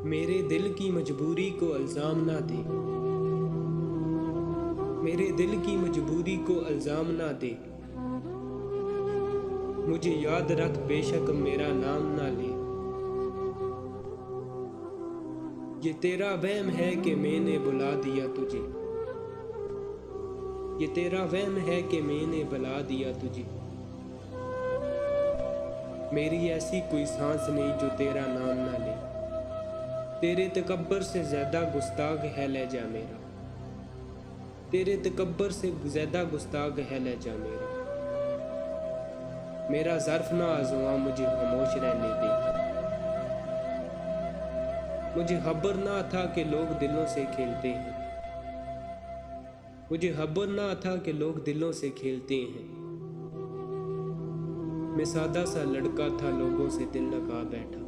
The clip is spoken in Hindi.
मेरे दिल की मजबूरी को इल्ज़ाम ना दे, मेरे दिल की मजबूरी को इल्ज़ाम ना दे। मुझे याद रख बेशक मेरा नाम ना ले। ये तेरा वहम है कि मैंने बुला दिया तुझे, ये तेरा वहम है कि मैंने बुला दिया तुझे। मेरी ऐसी कोई सांस नहीं जो तेरा नाम ना ले। तेरे तकब्बर से ज़्यादा गुस्ताख है लहजा मेरा, तेरे तकब्बर से ज़्यादा गुस्ताख है लहजा मेरा। मेरा ज़र्फ ना आज़मा मुझे खामोश रहने दे। मुझे खबर ना था कि लोग दिलों से खेलते हैं, मुझे खबर ना था कि लोग दिलों से खेलते हैं। मैं सादा सा लड़का था, लोगों से दिल लगा बैठा।